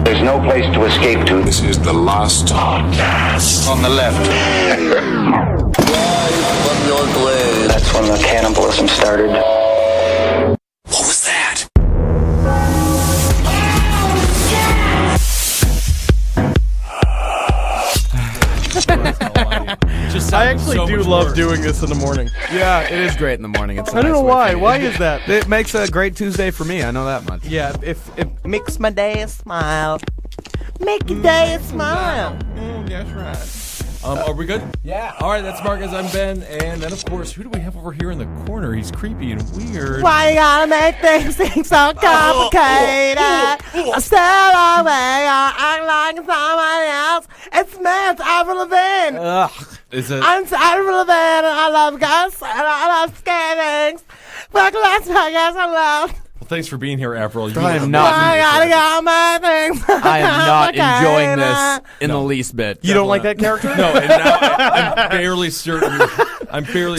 There's no place to escape to. This is the last podcast. On the left. That's when the cannibalism started. What was that? I actually do love doing this in the morning. Yeah, it is great in the morning. It's a I don't nice know way why. for me. Why is that? It makes a great Tuesday for me. I know that much. Yeah, if it makes my day a smile. Make your day a smile. That's right. Are we good? Yeah. All right, that's Marcus. I'm Ben. And then, of course, who do we have over here in the corner? He's creepy and weird. Why you gotta make things seem so complicated? I stare away, I act like somebody else. It's me, it's Avril Lavigne. Is it? I'm Avril Lavigne, and I love ghosts, and I love scary things. But Las Vegas, I love. Well, thanks for being here, Avril. I am not. I gotta get my things. I am not enjoying complicated. this in the least bit. You don't like that character? No, and now I'm fairly certain.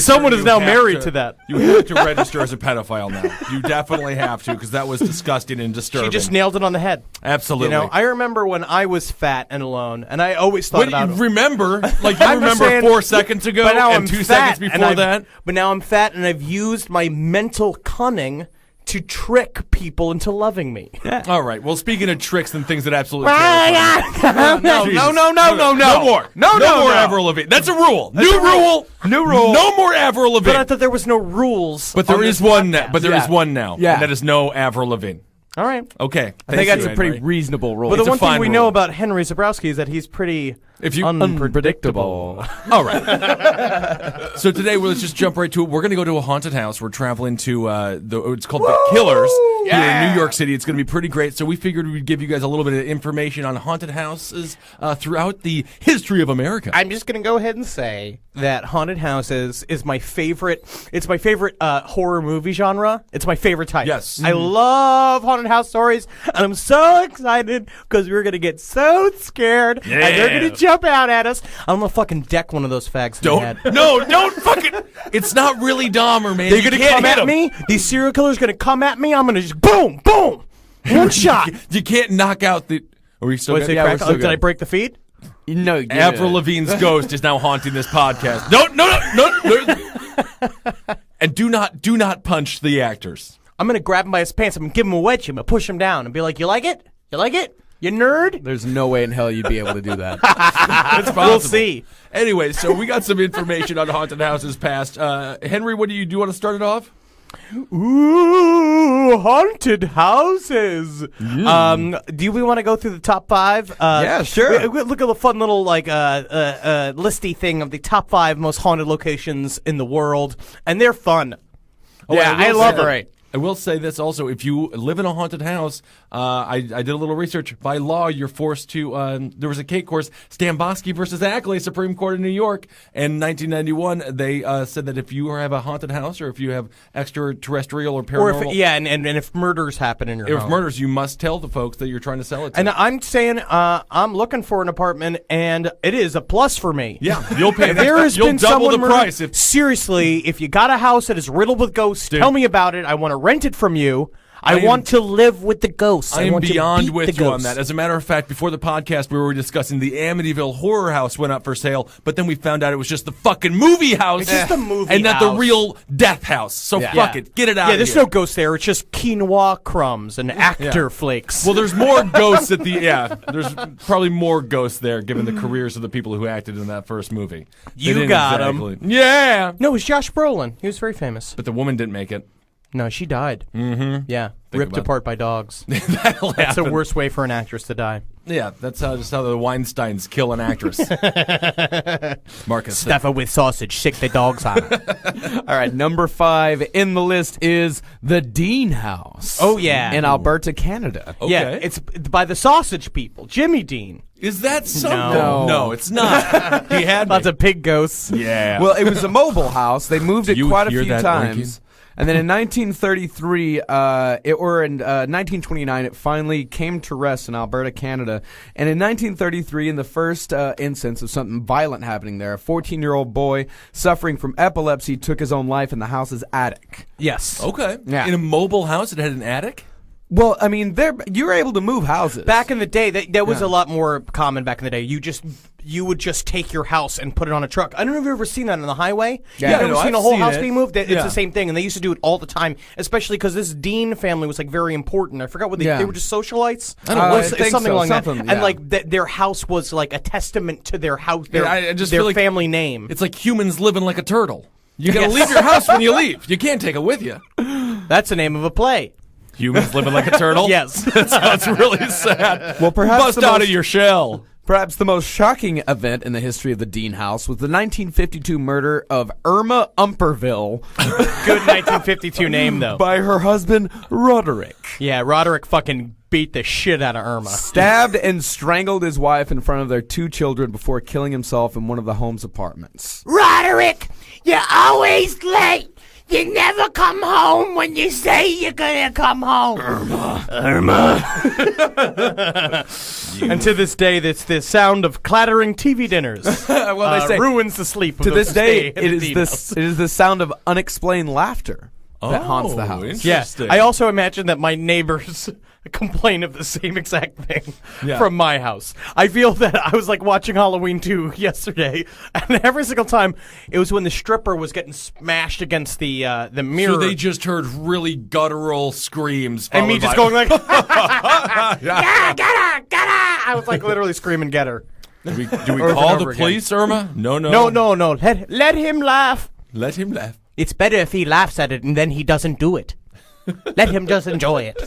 Someone certain is now you have married to that. You have to register as a pedophile now. You definitely have to, because that was disgusting and disturbing. She just nailed it on the head. Absolutely. You know, I remember when I was fat and alone, and I always thought Wait, about you remember? Like you I'm just remember saying, 4 seconds ago but now and I'm 2 fat, seconds and before I've- that? But now I'm fat, and I've used my mental cunning to trick people into loving me. All right. Well, speaking of tricks and things that absolutely No more. No more Avril Lavigne. That's a rule. New rule. No more Avril But I Lavigne. thought there was no rules. But there on is this one podcast. now. But there is one now. Yeah. And that is no Avril Lavigne. All right. Okay. I think that's a pretty reasonable rule. But It's the a one thing fine we rule. know about Henry Zabrowski is that he's pretty If you unpredictable. All right. So today, let's just jump right to it. We're going to go to a haunted house. We're traveling to it's called The Killers here in New York City. It's going to be pretty great. So we figured we'd give you guys a little bit of information on haunted houses throughout the history of America. I'm just going to go ahead and say that haunted houses is my favorite. It's my favorite horror movie genre. It's my favorite type. Yes. I love haunted house stories, and I'm so excited because we're going to get so scared, and they're going to jump out at us. I'm going to fucking deck one of those fags in the head. Don't fucking. It's not really Dahmer, man. They're You going to can't come hit at 'em. me. These serial killers going to come at me. I'm going to just boom, boom, one shot. You can't knock out the. Are we still What's good? it, crack? Did I break the feed? No, you Avril Lavigne's ghost is now haunting this podcast. No. And do not punch the actors. I'm going to grab him by his pants. I'm going to give him a wedge. I'm going to push him down and be like, you like it? You like it? You nerd? There's no way in hell you'd be able to do that. It's possible. We'll see. Anyway, so we got some information on haunted houses past. Henry, what do you want to start it off? Ooh, haunted houses. Do we want to go through the top 5? Yeah, sure. Look at the fun little listy thing of the top 5 most haunted locations in the world, and they're fun. Yeah, I will love say- it. Right. I will say this also: if you live in a haunted house, I did a little research. By law, you're forced to. There was a case course, Stambosky versus Ackley, Supreme Court of New York, in 1991. They said that if you have a haunted house or if you have extraterrestrial or Or paranormal, and if murders happen in your if home. murders, you must tell the folks that you're trying to sell it to. And I'm saying I'm looking for an apartment, and it is a plus for me. yeah, you'll pay. If there has you'll been double someone the murdered- price. If Seriously, if you got a house that is riddled with ghosts, Dude. tell me about it. I want to rent it from you. I am- want to live with the ghosts. I am want to beyond beat with the you on ghosts. that. As a matter of fact, before the podcast, we were discussing the Amityville Horror House went up for sale, but then we found out it was just the fucking movie house. It's just a movie and not the house. real death house. So fuck it. Get it out Yeah, of there's here. no ghosts there. It's just quinoa crumbs and actor flakes. Well, there's more ghosts at the... Yeah, there's probably more ghosts there, given the careers of the people who acted in that first movie. They You didn't got 'em. exactly- Yeah! No, it was Josh Brolin. He was very famous. But the woman didn't make it. No, she died. Mm-hmm. Yeah, ripped about it. apart by dogs. That'll That's the happen. worst way for an actress to die. Yeah, that's just how the Weinsteins kill an actress. Marcus. Stuff her with sausage, sick the dogs on. All right, number 5 in the list is the Dean House. Oh, yeah. In Alberta, Canada. Okay. Yeah, it's by the sausage people. Jimmy Dean. Is that something? No. No, it's not. He had Lots me. of pig ghosts. Yeah. Well, it was a mobile house. They moved it You quite a hear few that times. And then in 1933, in 1929, it finally came to rest in Alberta, Canada. And in 1933, in the first instance of something violent happening there, a 14-year-old boy suffering from epilepsy took his own life in the house's attic. Yes. Okay. Yeah. In a mobile house, it had an attic? Well, I mean, you were able to move houses. Back in the day, that was a lot more common back in the day. You would just take your house and put it on a truck. I don't know if you've ever seen that on the highway. Yeah, You've ever no, seen a I've whole seen house it. being moved? It's Yeah. the same thing, and they used to do it all the time, especially because this Dean family was like very important. I forgot what they were just socialites. I don't know. It's I think something so, like that. something, And yeah. like their house was like a testament to their house, their, I just their feel like family name. It's like humans living like a turtle. You gotta Yes. leave your house when you leave. You can't take it with you. That's the name of a play. Humans living like a turtle? Yes. That sounds really sad. Well, perhaps Bust the out most- of your shell. Perhaps the most shocking event in the history of the Dean house was the 1952 murder of Irma Umperville Good 1952 name though. by her husband, Roderick. Yeah, Roderick fucking beat the shit out of Irma. Stabbed and strangled his wife in front of their 2 children before killing himself in one of the home's apartments. Roderick, you're always late. You never come home when you say you're gonna come home. And to this day, it's the sound of clattering TV dinners. Well, they say ruins the sleep. to of this the day, stay in it the is Dean this. house. It is the sound of unexplained laughter that haunts the house. Yeah, Interesting. I also imagine that my neighbors complain of the same exact thing Yeah. from my house. I feel that I was like watching Halloween 2 yesterday, and every single time it was when the stripper was getting smashed against the mirror. So they just heard really guttural screams. and me followed just by- going like, yeah, get her. I was like literally screaming, get her. Do we Over call and the over again. police, Irma? No. No. Let him laugh. Let him laugh. It's better if he laughs at it and then he doesn't do it. Let him just enjoy it.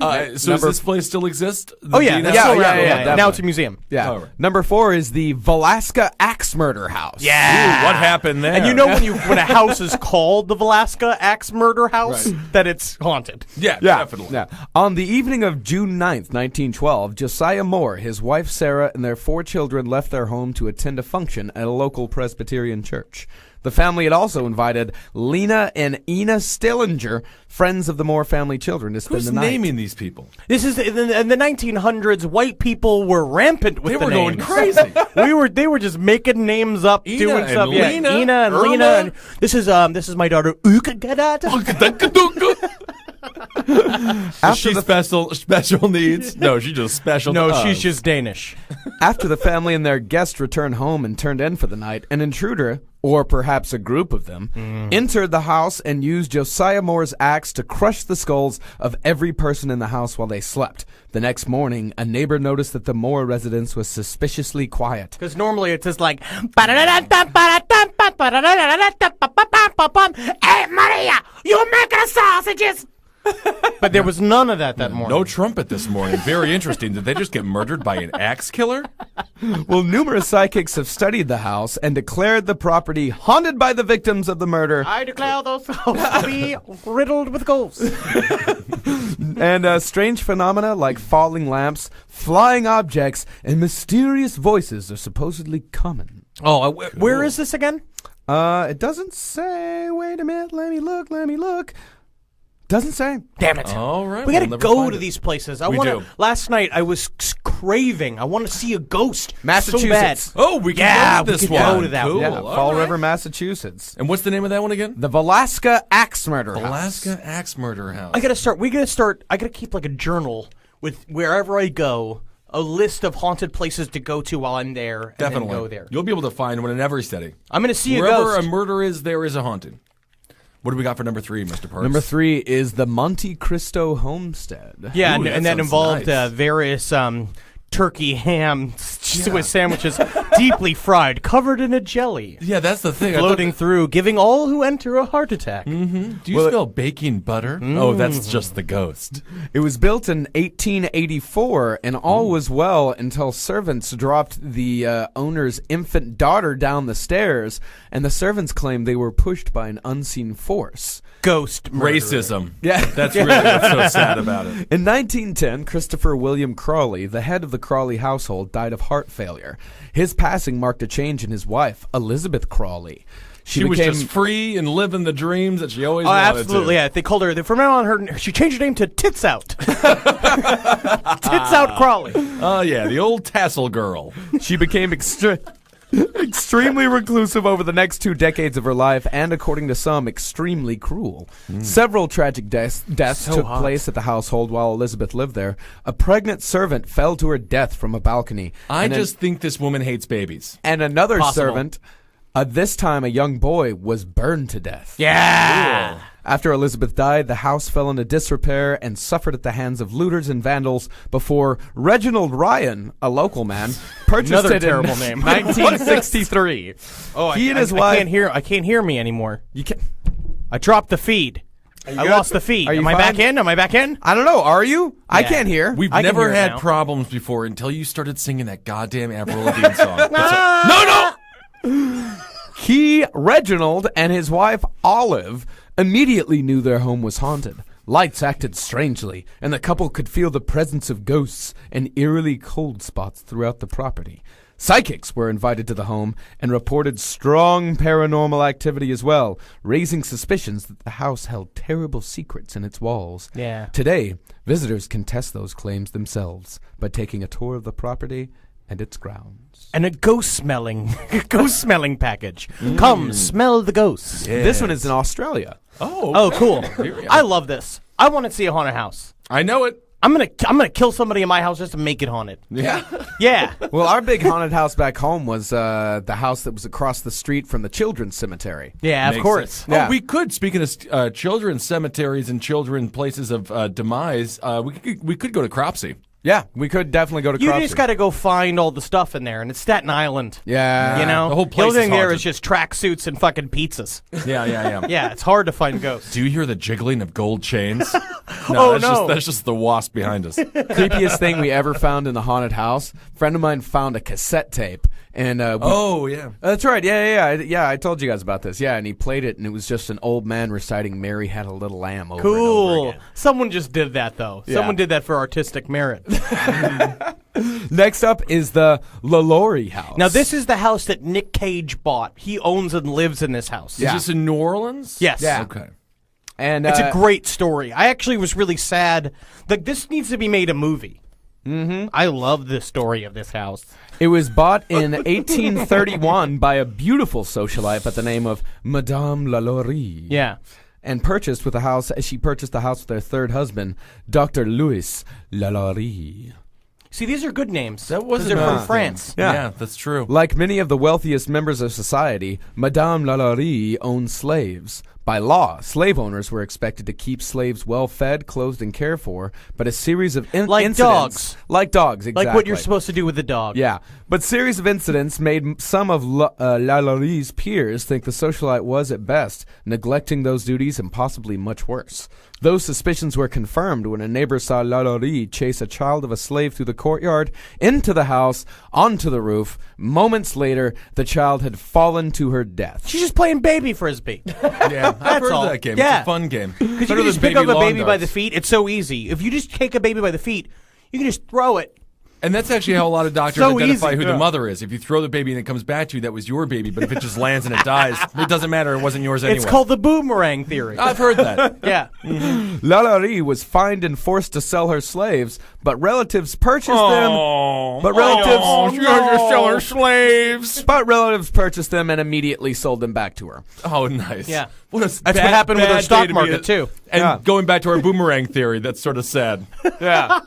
So does this place still exist? The Oh yeah, Dean that's House? still yeah, around. yeah, Now definitely. it's a museum. Yeah. All right. Number 4 is the Velasca Axe Murder House. Ooh, what happened there? And you know when a house is called the Velasca Axe Murder House, that it's haunted. Yeah, Yeah, definitely. yeah. On the evening of June 9th, 1912, Josiah Moore, his wife Sarah, and their 4 children left their home to attend a function at a local Presbyterian church. The family had also invited Lena and Ina Stillinger, friends of the Moore family children, to spend Who's the night. naming these people? This is in the 1900s. White people were rampant with They the were going names. crazy. They were just making names up, Ina doing and stuff. Yeah, Lena, Ina and Irma. Lena. And this is my daughter Ukagada. She's special needs? No, she's just special. No, to us. she's just Danish. After the family and their guests returned home and turned in for the night, an intruder, or perhaps a group of them, entered the house and used Josiah Moore's axe to crush the skulls of every person in the house while they slept. The next morning, a neighbor noticed that the Moore residence was suspiciously quiet. Because normally it's just like, Hey, Maria, you making sausages? but there was none of that morning. No trumpet this morning. Very interesting. Did they just get murdered by an axe killer? Well, numerous psychics have studied the house and declared the property haunted by the victims of the murder, I declare those hosts to be riddled with ghosts. and strange phenomena like falling lamps, flying objects, and mysterious voices are supposedly common. Oh, where is this again? It doesn't say. Wait a minute. Let me look. Doesn't say. Damn it. All right. We we'll gotta never go find to it. these places. We want do. to. Last night I was craving. I want to see a ghost. Massachusetts. So bad. Oh, we can Yeah, go to we this could one. go to that Cool. one. Yeah, All Fall right. River, Massachusetts. And what's the name of that one again? The Velasca Axe Murder House. Alaska Axe Murder House. I gotta start. I gotta keep like a journal with wherever I go, a list of haunted places to go to while I'm there. And Definitely. then go there. You'll be able to find one in every city. I'm gonna see a Wherever ghost. a murder is, there is a haunting. What do we got for number 3, Mr. Parks? Number 3 is the Monte Cristo Homestead. Yeah, Ooh, and that that sounds involved nice. various turkey ham Swiss sandwiches, deeply fried, covered in a jelly, Yeah, that's the thing. I thought- floating through, giving all who enter a heart attack. Do you smell baking butter? Oh, that's just the ghost. It was built in 1884, and all was well until servants dropped the owner's infant daughter down the stairs, and the servants claimed they were pushed by an unseen force. Ghost murderer. Racism. Yeah. That's really what's so sad about it. In 1910, Christopher William Crawley, the head of the Crawley household, died of heart failure. His passing marked a change in his wife, Elizabeth Crawley. She was just free and living the dreams that she always Oh, wanted absolutely. to. Yeah, they called her. From now on, she changed her name to Tits Out. Tits Out Crawley. Oh, yeah, the old tassel girl. She became Extremely reclusive over the next 2 decades of her life, and according to some, extremely cruel. Several tragic deaths took place at the household while Elizabeth lived there. A pregnant servant fell to her death from a balcony. I just think this woman hates babies. And another Possible. servant, this time a young boy, was burned to death. Yeah. After Elizabeth died, the house fell into disrepair and suffered at the hands of looters and vandals before Reginald Ryan, a local man, purchased Another it terrible in name. 1963. He and his I wife. can't hear me anymore. You can. I dropped the feed. I good? lost the feed. Are you Am I fine? back in? Am I back in? I don't know. Are you? I Yeah. can't hear. We've I can never hear it had now. problems before until you started singing that goddamn Avril Lavigne song. No! He, Reginald, and his wife, Olive, immediately knew their home was haunted. Lights acted strangely, and the couple could feel the presence of ghosts and eerily cold spots throughout the property. Psychics were invited to the home and reported strong paranormal activity as well, raising suspicions that the house held terrible secrets in its walls. Yeah. Today, visitors can test those claims themselves by taking a tour of the property and its grounds. And a ghost smelling package. Come, smell the ghosts. This one is in Australia. Oh, cool. I love this. I want to see a haunted house. I know it. I'm gonna kill somebody in my house just to make it haunted. Yeah. Yeah. Well, our big haunted house back home was the house that was across the street from the children's cemetery. Yeah, of Makes course. sense. Yeah. Oh, we could. Speaking of children's cemeteries and children places of demise, we could go to Cropsey. Yeah, we could definitely go to You Cropsey. just got to go find all the stuff in there, and it's Staten Island. Yeah. You know, The whole place only thing is there haunted. is just tracksuits and fucking pizzas. Yeah. Yeah, it's hard to find ghosts. Do you hear the jiggling of gold chains? Oh, that's no. that's just the wasp behind us. Creepiest thing we ever found in the haunted house. A friend of mine found a cassette tape. And Oh yeah. that's right. Yeah. I told you guys about this. Yeah, and he played it, and it was just an old man reciting "Mary Had a Little Lamb" over and over Cool. again. Someone just did that, though. Yeah. Someone did that for artistic merit. Next up is the LaLaurie house. Now, this is the house that Nick Cage bought. He owns and lives in this house. Yeah. Is this in New Orleans? Yes. Yeah. Okay. and It's a great story. I actually was really sad. Like, this needs to be made a movie. Mm-hmm. I love the story of this house. It was bought in 1831 by a beautiful socialite by the name of Madame LaLaurie. Yeah. And purchased with the house. She purchased the house with her third husband, Dr. Louis LaLaurie. See, these are good names. That wasn't They're a from bad France. Yeah. Yeah, that's true. Like many of the wealthiest members of society, Madame LaLaurie owned slaves. By law, slave owners were expected to keep slaves well fed, clothed, and cared for, but a series of Like incidents... dogs. Like dogs, exactly. Like what you're supposed to do with a dog. Yeah, but series of incidents made some of LaLaurie's peers think the socialite was, at best, neglecting those duties and possibly much worse. Those suspicions were confirmed when a neighbor saw LaLaurie chase a child of a slave through the courtyard, into the house, onto the roof. Moments later, the child had fallen to her death. She's just playing baby frisbee. Yeah, I've That's heard all. of that game. Yeah. It's a fun game. Because you Better can just than pick up a lawn baby by the darts. feet. It's so easy. If you just take a baby by the feet, you can just throw it. And that's actually how a lot of doctors So identify easy. who Yeah. the mother is. If you throw the baby and it comes back to you, that was your baby. But if it just lands and it dies, it doesn't matter. It wasn't yours anyway. It's called the boomerang theory. I've heard that. Yeah. LaLaurie was fined and forced to sell her slaves, but relatives purchased them. But relatives purchased them and immediately sold them back to her. Oh, nice. Yeah. What a That's what happened with our stock market, too. And Yeah. going back to our boomerang theory, that's sort of sad. Yeah.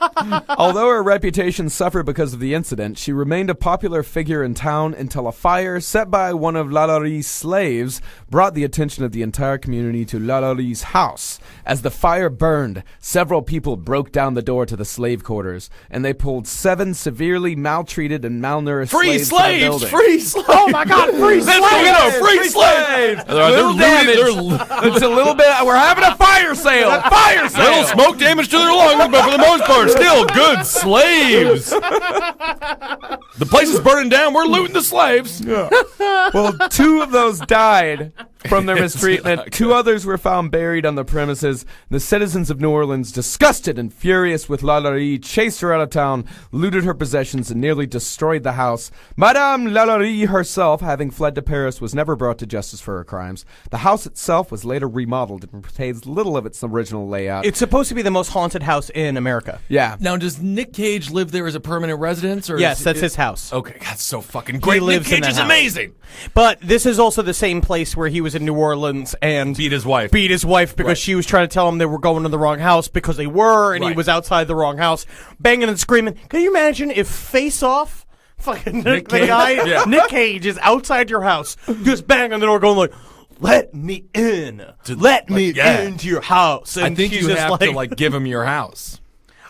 Although her reputation suffered because of the incident, she remained a popular figure in town until a fire set by one of LaLaurie's slaves brought the attention of the entire community to LaLaurie's house. As the fire burned, several people broke down the door to the slave quarters, and they pulled 7 severely maltreated and malnourished Free slaves to the slaves! building. Free slaves! Oh my God, free Let's go get our free slaves! Little damage. It's a little bit. We're having a fire sale. Fire sale. Little smoke damage to their lungs, but for the most part, still good slaves. The place is burning down. We're looting the slaves. Well, 2 of those died from their mistreatment. not 2 others were found buried on the premises. The citizens of New Orleans, disgusted and furious with LaLaurie, chased her out of town, looted her possessions, and nearly destroyed the house. Madame LaLaurie herself, having fled to Paris, was never brought to justice for her crimes. The house itself was later remodeled and retains little of its original layout. It's supposed to be the most haunted house in America. Yeah. Now, does Nick Cage live there as a permanent residence? Or Yes, is that's it- his house. Okay, that's so fucking great. lives Nick in Cage that is house. amazing. But this is also the same place where he was in New Orleans and Beat his wife. Beat his wife because Right. she was trying to tell him they were going to the wrong house because they were, and he Right. was outside the wrong house, banging and screaming. Can you imagine if Face Off, fucking Nick the Cage? guy, Yeah. Nick Cage is outside your house, just banging the door, going like, "Let me in, let me yeah. into your house." And I think she's you just have to like give him your house.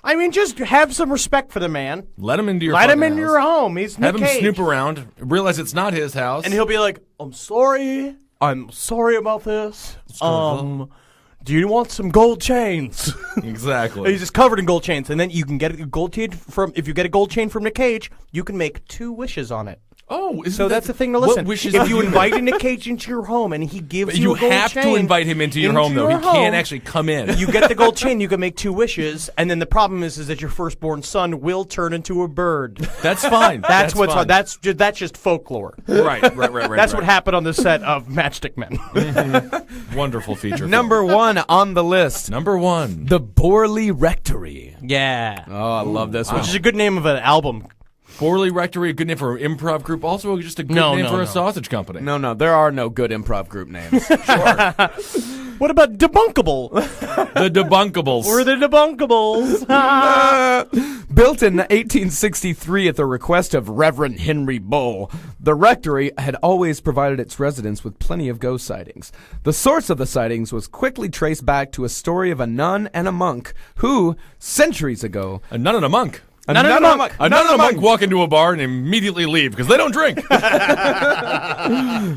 I mean, just have some respect for the man. Let him into your Let him fucking into house. your home. He's Nick Have him Cage. snoop around, realize it's not his house. And he'll be like, I'm sorry about this. Do you want some gold chains? Exactly. He's just covered in gold chains. And then you can get a gold chain if you get a gold chain from Nick Cage, you can make 2 wishes on it. Oh, isn't So that- that's the thing to what listen. wishes If do you make? invite Nick Cage into your home and he gives you You a gold have chain to invite him into your home, though. He your home, can't actually come in. You get the gold chain, you can make 2 wishes, and then the problem is that your firstborn son will turn into a bird. That's fine. That's what's fine. that's just folklore. right. That's what happened on the set of Matchstick Men. Wonderful feature. Number 1 on the list. Number 1. The Borley Rectory. Yeah. Oh, I love this one. Which is a good name of an album. Borley Rectory, a good name for an improv group. Also, just a good No, name no, for no. a sausage company. No, there are no good improv group names. What about Debunkable? The Debunkables. We're the Debunkables. Built in 1863 at the request of Reverend Henry Bull, the rectory had always provided its residents with plenty of ghost sightings. The source of the sightings was quickly traced back to a story of a nun and a monk who, centuries ago, a nun and a monk. Nun and a monk. A nun and a monk walk into a bar and immediately leave because they don't drink.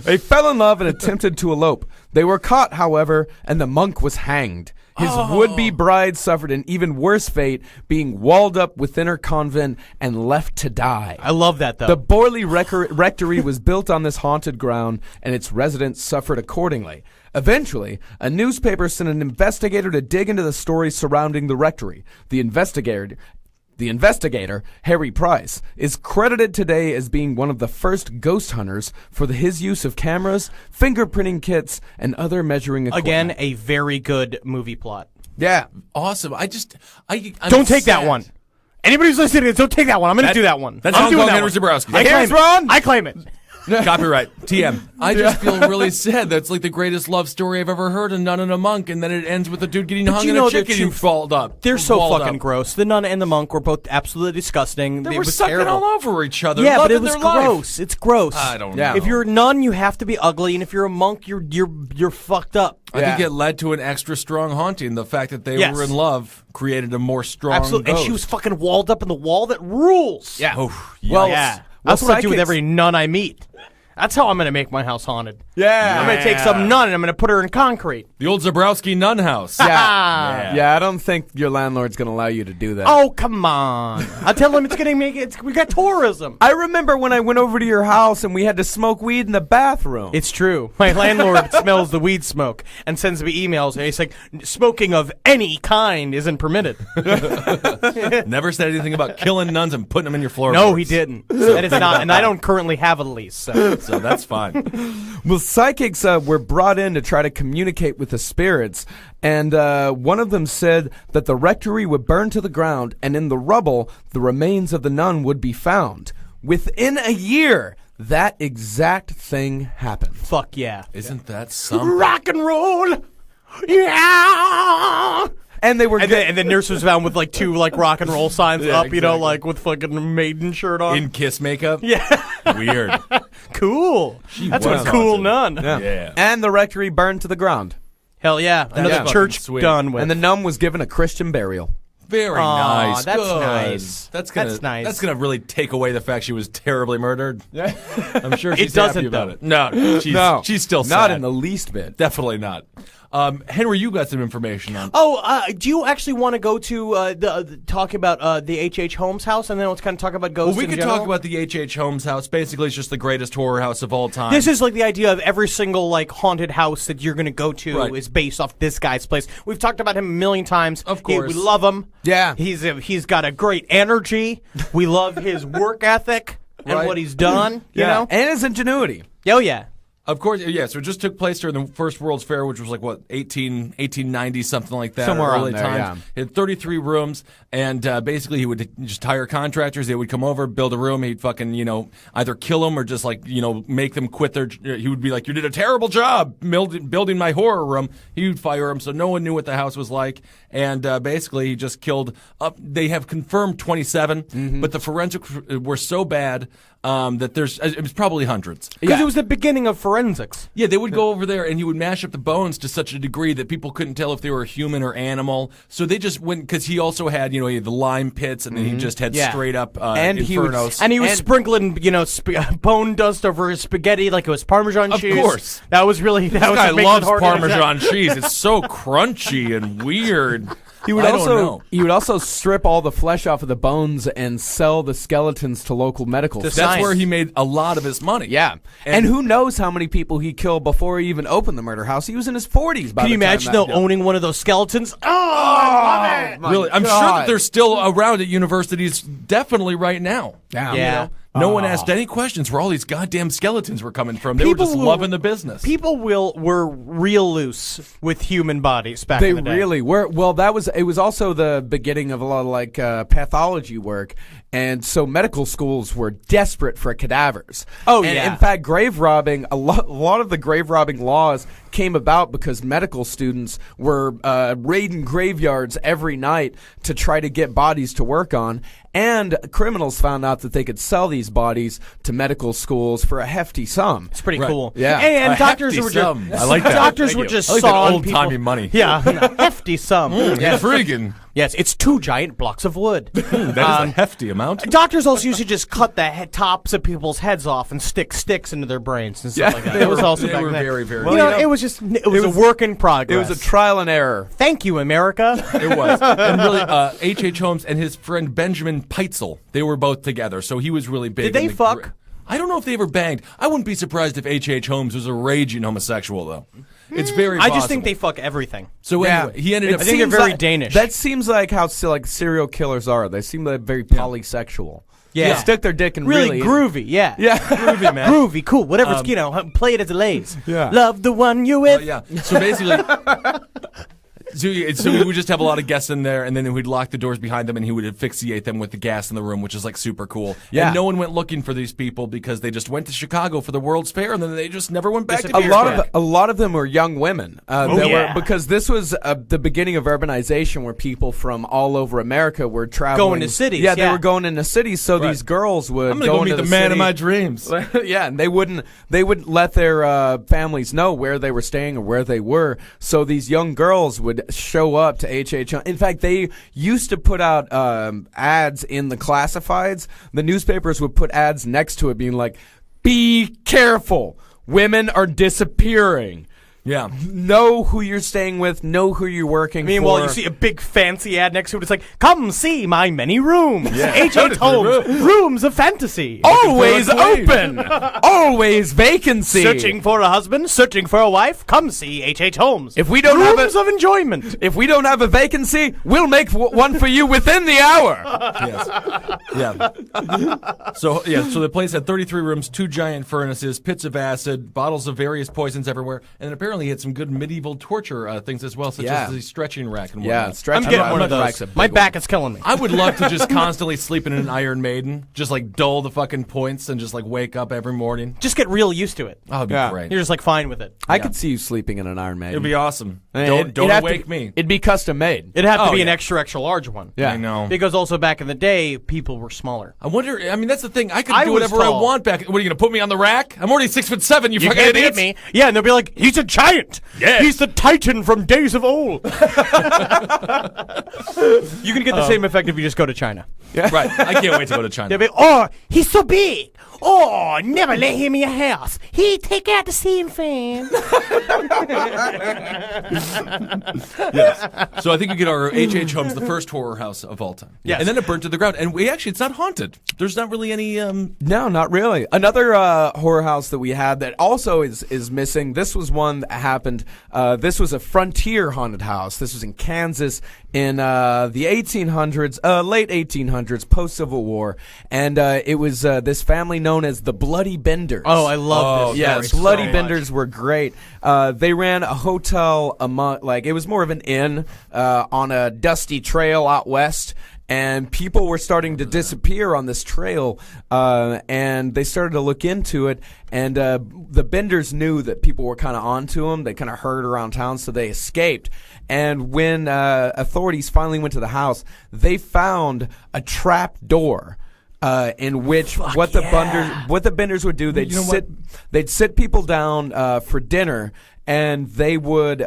they fell in love and attempted to elope. They were caught, however, and the monk was hanged. His would-be bride suffered an even worse fate, being walled up within her convent and left to die. I love that, though. The Borley Rectory was built on this haunted ground, and its residents suffered accordingly. Eventually, a newspaper sent an investigator to dig into the stories surrounding the rectory. The investigator, Harry Price, is credited today as being one of the first ghost hunters for his use of cameras, fingerprinting kits, and other measuring equipment. Again, a very good movie plot. Yeah. Awesome. I'm Don't take that sad. one. Anybody who's listening to this, don't take that one. I'm going to do that one. That's I'm Hong doing Kong that Henry one. Zebrowski. I Here's claim it. Ron. I claim it. Copyright. TM. I just feel really sad. That's like the greatest love story I've ever heard, a nun and a monk, and then it ends with a dude getting hung you and know, a chick they're getting too- followed up. They're so walled fucking up. gross. The nun and the monk were both absolutely disgusting. They it were was sucking terrible. all over each other. Yeah, but it loving was their life. gross. It's gross. I don't Yeah. know. If you're a nun, you have to be ugly, and if you're a monk, you're fucked up. I think Yeah. it led to an extra strong haunting. The fact that they Yes. were in love created a more strong Absolutely. And ghost. she was fucking walled up in the wall that rules. Yeah. Oh, Well, Yeah. well, That's what I do with psychics- every nun I meet. That's how I'm going to make my house haunted. Yeah. I'm going to take some nun and I'm going to put her in concrete. the old Zabrowski nun house. Yeah, I don't think your landlord's going to allow you to do that. Oh, come on. I tell him it's going to make it. We got tourism. I remember when I went over to your house and we had to smoke weed in the bathroom. It's true. My landlord smells the weed smoke and sends me emails. And he's like, smoking of any kind isn't permitted. Never said anything about killing nuns and putting them in your floor. No, he didn't. That is not. And I don't currently have a lease. So. So that's fine. Well, psychics were brought in to try to communicate with the spirits, and one of them said that the rectory would burn to the ground, and in the rubble, the remains of the nun would be found. Within a year, that exact thing happened. Fuck yeah. Isn't that something? Rock and roll. Yeah. And they were And then nurse was found with like 2 like rock and roll signs Yeah, up, you know, exactly. like with fucking maiden shirt on. In kiss makeup? Yeah. Weird. Cool. That's was a cool haunted. nun. Yeah. And the rectory burned to the ground. Hell yeah. Another fucking church sweet. done with. And the nun was given a Christian burial. Very Aw, nice. that's Good. nice. That's That's nice. That's gonna really take away the fact she was terribly murdered. Yeah. I'm sure she's doesn't, happy about though. it. No, she's still sad. Not in the least bit. Definitely not. Henry, you got some information on. Do you actually want to go to talk about the H.H. Holmes house, and then let's kind of talk about ghosts Well, we in could general? talk about the H.H. Holmes house. Basically, it's just the greatest horror house of all time. This is like the idea of every single like haunted house that you're going to go to Right. is based off this guy's place. We've talked about him a million times. Of course. We love him. Yeah. He's got a great energy. We love his work ethic and Right. what he's done. You know? And his ingenuity. Oh yeah. Of course, yeah. So it just took place during the First World's Fair, which was like, 1890, something like that. Somewhere early around there, times. yeah. It had 33 rooms, and basically he would just hire contractors. They would come over, build a room. He'd fucking, either kill them or just make them quit their. He would be like, "You did a terrible job building my horror room." He would fire them, so no one knew what the house was like. And basically, he just killed. They have confirmed 27, but the forensics were so bad that it was probably hundreds. Because it was the beginning of forensics. Yeah, they would go over there and he would mash up the bones to such a degree that people couldn't tell if they were human or animal. So they just went, because he also had, he had the lime pits, and then he just had Yeah. straight up And he would- infernos. And he was sprinkling, bone dust over his spaghetti like it was Parmesan Of cheese. course. That was really, that This was guy what makes it loves hard to Parmesan cheese. It's so crunchy and weird. He would I don't know. also strip all the flesh off of the bones and sell the skeletons to local medical To stores. That's Science. where he made a lot of his money. Yeah. And who knows how many people he killed before he even opened the murder house. He was in his 40s by Can you the time imagine, that- though, owning one of those skeletons? Oh, I love it! Really, I'm sure that they're still around at universities, definitely right now. Yeah. No one asked any questions where all these goddamn skeletons were coming from. They were just loving the business. People were real loose with human bodies back They in the day. really were. Well, it was also the beginning of a lot of pathology work, and so medical schools were desperate for cadavers. Oh, and yeah. In fact, grave robbing. A lot of the grave robbing laws came about because medical students were raiding graveyards every night to try to get bodies to work on. And criminals found out that they could sell these bodies to medical schools for a hefty sum. It's pretty Right. cool. Yeah. And A doctors hefty were sum. just I like that. doctors Thank were you. just I like that sawing old-timey people. money. Yeah, hefty sum. Intriguing. Yes, it's 2 giant blocks of wood. That is a hefty amount. Doctors also used to just cut the tops of people's heads off and stick sticks into their brains and stuff like that. It was also they back were then. very, very- You Well, know, it was a work in It progress. was a trial and error. Thank you, America. It was. And really, H.H. Holmes and his friend Benjamin Peitzel, they were both together, so he was really big. Did they in the fuck? I don't know if they ever banged. I wouldn't be surprised if H.H. Holmes was a raging homosexual, though. It's very I possible. just think they fuck everything. So anyway, he ended up... I think they're Seems very like- Danish. That seems like how serial killers are. They seem like very polysexual. Yeah. They stick their dick in Really groovy, yeah. Yeah. groovy, man. Groovy, cool. Whatever, play it as it lays. Yeah. Love the one you with. Yeah. So basically... So we would just have a lot of guests in there, and then we'd lock the doors behind them, and he would asphyxiate them with the gas in the room, which is like super cool. Yeah. And no one went looking for these people because they just went to Chicago for the World's Fair, and then they just never went back to Disappeared. beer A lot of them were young women. yeah. Because this was the beginning of urbanization, where people from all over America were traveling, Going to cities, Yeah, they yeah. were going into cities. So these girls would I'm gonna go meet into the man of city. my dreams. Yeah, and they wouldn't let their families know where they were staying or where they were. So these young girls would show up to H.H. In fact, they used to put out ads in the classifieds. The newspapers would put ads next to it being like, "Be careful, women are disappearing. Yeah. Know who you're staying with, know who you're working for." Meanwhile, you see a big fancy ad next to it. It's like, come see my many rooms. H.H. Holmes, rooms of fantasy. always Looking for a queen. open, always vacancy. Searching for a husband, searching for a wife. Come see H.H. Holmes. If we don't have rooms of enjoyment. If we don't have a vacancy, we'll make one for you within the hour. Yes. Yeah. So the place had 33 rooms, 2 giant furnaces, pits of acid, bottles of various poisons everywhere, and apparently he had some good medieval torture things as well, such Yeah. as the stretching rack and Yeah, whatnot. stretching I'm getting rack. one of Rack's those. a big My one. back is killing me. I would love to just constantly sleep in an Iron Maiden, just like dull the fucking points and just like wake up every morning. Just get real used to it. Oh, it'd be Yeah. great. You're just like fine with it. I could see you sleeping in an Iron Maiden. It'd be awesome. It'd Don't have to awake be- me. It'd be custom made. It'd have to Oh, be an yeah. extra large one. Yeah. I know. Because also back in the day, people were smaller. I wonder. I mean, that's the thing. I could I do was whatever I tall. want back. What are you gonna put me on the rack? I'm already 6'7". You You fucking can't idiots. beat me. Yeah, and they'll be like, he's a giant. Yes. He's the Titan from days of old. You can get the same effect if you just go to China. Right. I can't wait to go to China. They'll be, oh, he's so big. Oh, never let him in your house. He take out the ceiling fan. So I think we get our H.H. Holmes, the first horror house of all time. Yes. And then it burnt to the ground. And it's not haunted. There's not really any. No, not really. Another horror house that we had that also is missing. This was one happened. This was a frontier haunted house. This was in Kansas in the 1800s, late 1800s, post-Civil War. And it was this family known as the Bloody Benders. Oh, I love this. Yes, story Bloody so Benders were great. They ran a hotel it was more of an inn on a dusty trail out west. And people were starting to disappear on this trail, and they started to look into it. And the Benders knew that people were kind of onto them. They kind of heard around town, so they escaped. And when authorities finally went to the house, they found a trap door. In which what the Benders would do, they'd sit people down for dinner, and they would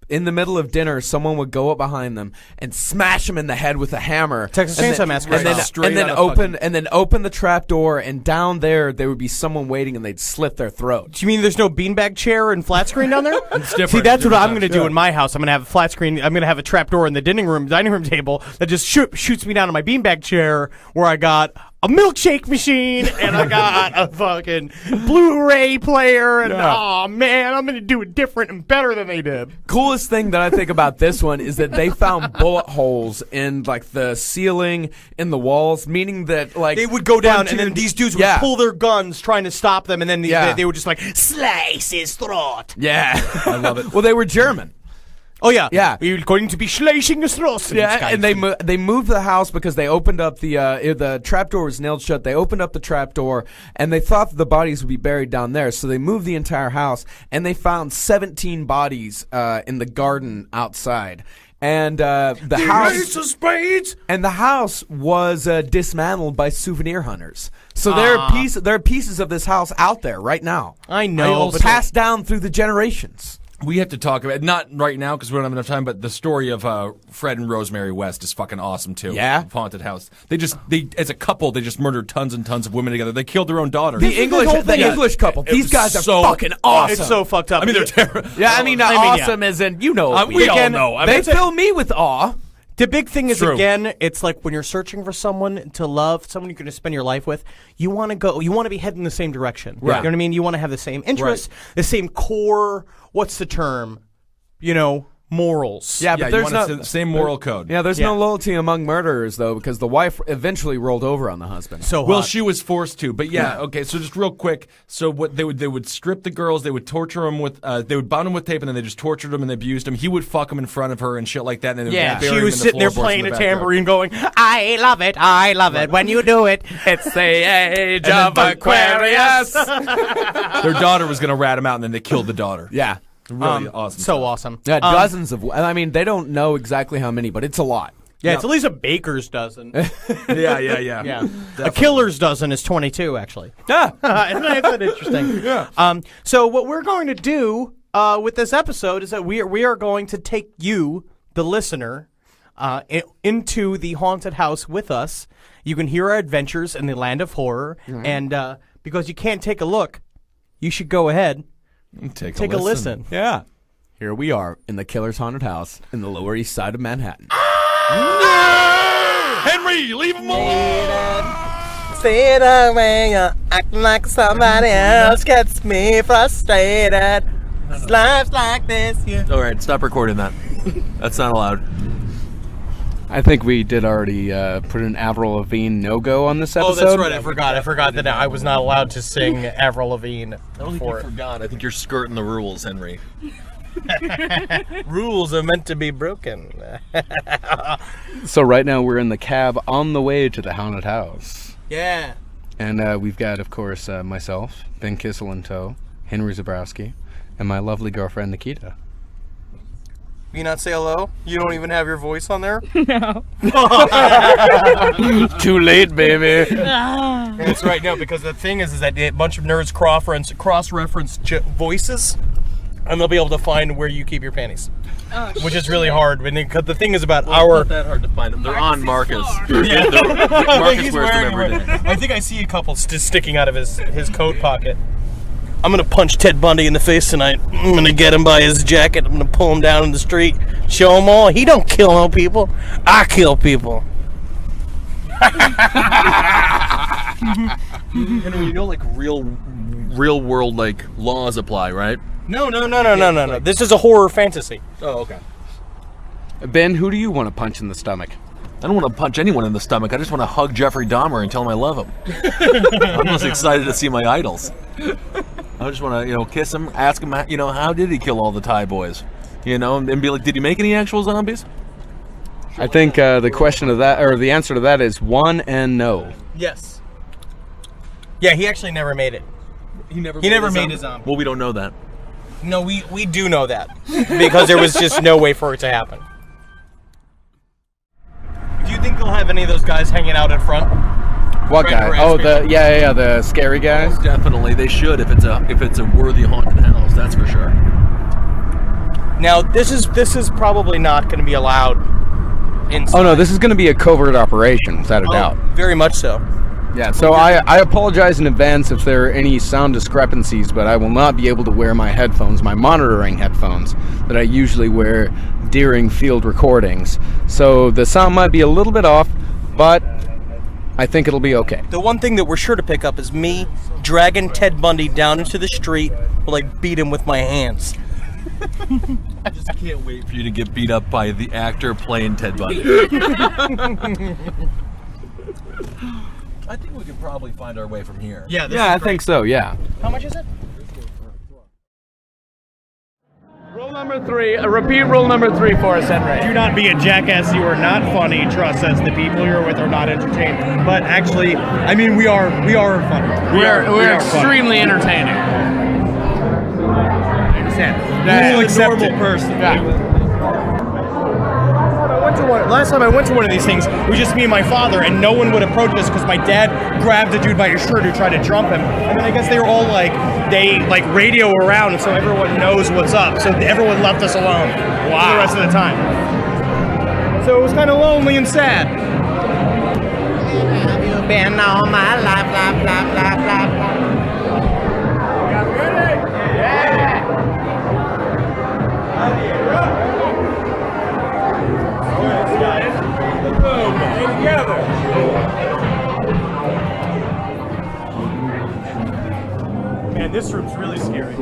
in the middle of dinner, someone would go up behind them and smash them in the head with a hammer. Texas Chainsaw Massacre. And then open the trap door, and down there would be someone waiting, and they'd slit their throat. Do you mean there's no beanbag chair and flat screen down there? It's different. See, that's what I'm going to Different do in my house. I'm going to have a flat screen. I'm going to have a trap door in the dining room table that just shoots me down on my beanbag chair, where I got a milkshake machine and I got a fucking Blu-ray player, and oh man, I'm gonna do it different and better than they did. Coolest thing that I think about this one is that they found bullet holes in like the ceiling, in the walls, meaning that like They would go down, and then these dudes would pull their guns trying to stop them, and then they would just like slice his throat. Yeah, I love it. Well, they were German. Oh yeah, Yeah. We're going to be slicing his throat. Yeah, and they moved the house because they opened up the trapdoor was nailed shut. They opened up the trapdoor, and they thought that the bodies would be buried down there. So they moved the entire house, and they found 17 bodies in the garden outside. And the house was dismantled by souvenir hunters. So there are pieces of this house out there right now. I know, but passed down through the generations. We have to talk about, not right now because we don't have enough time, but the story of Fred and Rosemary West is fucking awesome too. Yeah? Haunted house. They as a couple, they just murdered tons and tons of women together. They killed their own daughter. The English couple. It These was guys are so fucking awesome. it's so fucked up. I mean, they're terrible. Yeah, I mean, awesome as in, we all know. I mean, They fill me with awe. The big thing is, True. again, it's like when you're searching for someone to love, someone you're going to spend your life with, you want to be heading in the same direction. Right. You know what I mean? You want to have the same interests, the same core, what's the term? Morals. Yeah, but you there's want no the same moral code. Yeah, there's no loyalty among murderers though, because the wife eventually rolled over on the husband. So Well, hot. she was forced to, but okay. So just real quick, so what they would strip the girls, they would torture them with, they would bind them with tape, and then they just tortured them and they abused them. He would fuck them in front of her and shit like that. And then they would bury she him was in the sitting there floorboards playing in a the backyard. tambourine, going, "I love it when you do it. It's the age of Aquarius." Their daughter was gonna rat him out, and then they killed the daughter. Yeah. Really awesome. So stuff. awesome. Yeah, dozens of. I mean, they don't know exactly how many, but it's a lot. Yeah, it's at least a baker's dozen. Yeah. Yeah, a killer's dozen is 22 actually. Yeah. Isn't that interesting? Yeah. So what we're going to do with this episode is that we are going to take you, the listener, into the haunted house with us. You can hear our adventures in the land of horror, and because you can't take a look, you should go ahead. Take a listen. Yeah. Here we are in the Killer's Haunted House in the Lower East Side of Manhattan. Henry, leave him alone. See the way you act like somebody else gets me frustrated. Life's like this, yeah. All right, stop recording that. That's not allowed. I think we did already put an Avril Lavigne no-go on this episode. Oh, that's right. I forgot that I was not allowed to sing Avril Lavigne. I don't think you forgot. I think you're skirting the rules, Henry. Rules are meant to be broken. So right now we're in the cab on the way to the haunted house. Yeah. And we've got, of course, myself, Ben Kissel in tow, Henry Zabrowski, and my lovely girlfriend, Nikita. You not say hello? You don't even have your voice on there? Too late, baby. That's right, no, because the thing is that a bunch of nerds cross-reference voices, and they'll be able to find where you keep your panties. Which is really hard. Because the thing is about It's not that hard to find them. They're on Marcus. Marcus wears them every day. I think I see a couple sticking out of his coat pocket. I'm gonna punch Ted Bundy in the face tonight. I'm gonna get him by his jacket. I'm gonna pull him down in the street, show him all. He don't kill no people. I kill people. And you know, like real world like laws apply, right? No. This is a horror fantasy. Oh, okay. Ben, who do you want to punch in the stomach? I don't want to punch anyone in the stomach. I just want to hug Jeffrey Dahmer and tell him I love him. I'm just excited to see my idols. I just want to, kiss him, ask him, how did he kill all the Thai boys? And be like, did he make any actual zombies? I think the question of that, or the answer to that, is 1 and no. Yes. Yeah, he actually never made it. He never made a zombie. Well, we don't know that. No, we do know that because there was just no way for it to happen. Do you think they'll have any of those guys hanging out in front? What guy? Oh, the scary guys. Definitely, they should if it's a worthy haunted house. That's for sure. Now, this is probably not going to be allowed inside. Oh no, this is going to be a covert operation, without a doubt. Very much so. Yeah, so I apologize in advance if there are any sound discrepancies, but I will not be able to wear my headphones, my monitoring headphones, that I usually wear during field recordings. So the sound might be a little bit off, but I think it'll be okay. The one thing that we're sure to pick up is me dragging Ted Bundy down into the street while I beat him with my hands. I just can't wait for you to get beat up by the actor playing Ted Bundy. I think we could probably find our way from here. Yeah, I think so, yeah. How much is it? Rule number 3, repeat rule number 3 for us, Henry. Do not be a jackass. You are not funny. Trust us, the people you're with are not entertained. But actually, I mean, we are funny. We are funny. extremely entertaining. I understand. We will accept it. Person. Yeah. Last time I went to one of these things, it was just me and my father, and no one would approach us because my dad grabbed a dude by his shirt who tried to jump him. And then I guess they were all they radio around, so everyone knows what's up. So everyone left us alone for the rest of the time. So it was kind of lonely and sad. You've been all my life, life, life, life, life, life. Man, this room's really scary. It's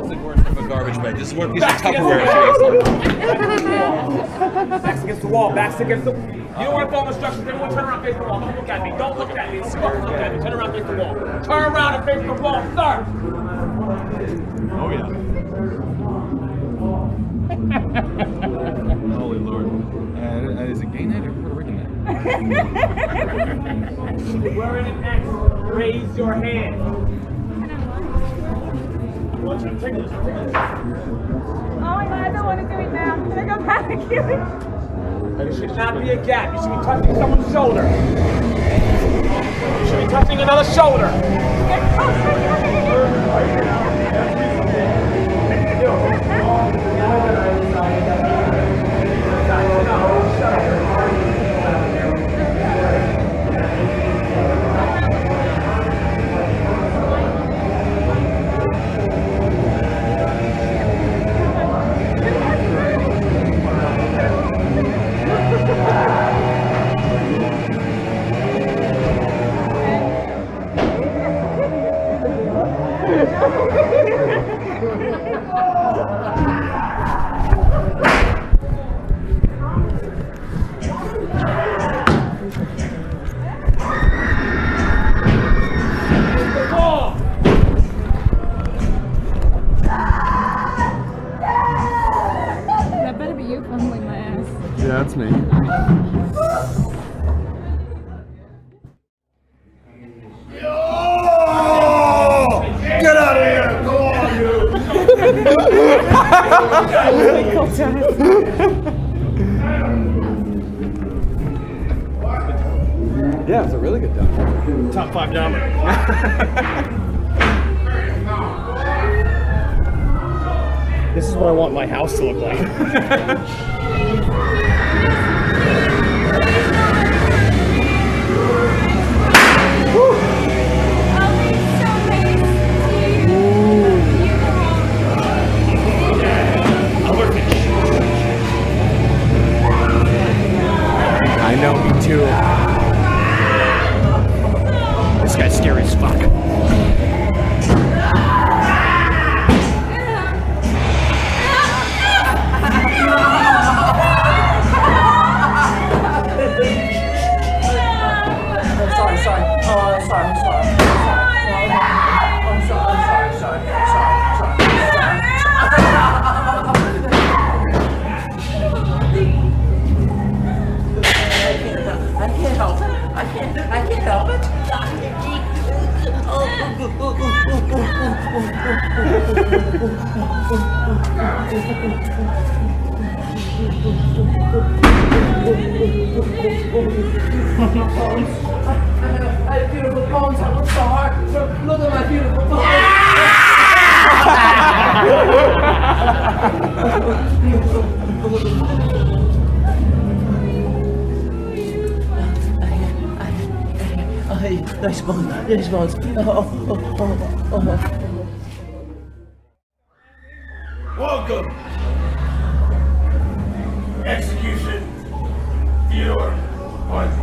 like worse than a garbage bag. This is one piece of Tupperware. Backs against the wall, backs against the wall. You don't want to follow instructions. Everyone turn around, face the wall. Don't look at me. Don't look at me. Look at me. Turn around, face the wall. Turn around and face the wall. Start. Oh, yeah. Holy Lord. Is it gay night or Puerto Rican night? Wearing an X, raise your hand. Oh my God, I don't want to do it now. Can I go back and kill it? There should not be a gap. You should be touching someone's shoulder. You should be touching another shoulder. That better be you fumbling my ass. Yeah, that's me. Get out of here! Go on, you! Yeah, it's a really good time. Top 5 dominant. This is what I want my house to look like. I know, me too. This guy's scary as fuck. Beautiful bones, I look so hard. Look at my beautiful bones. Nice bones, nice bones. Welcome. Execution. Theodore. Bundy.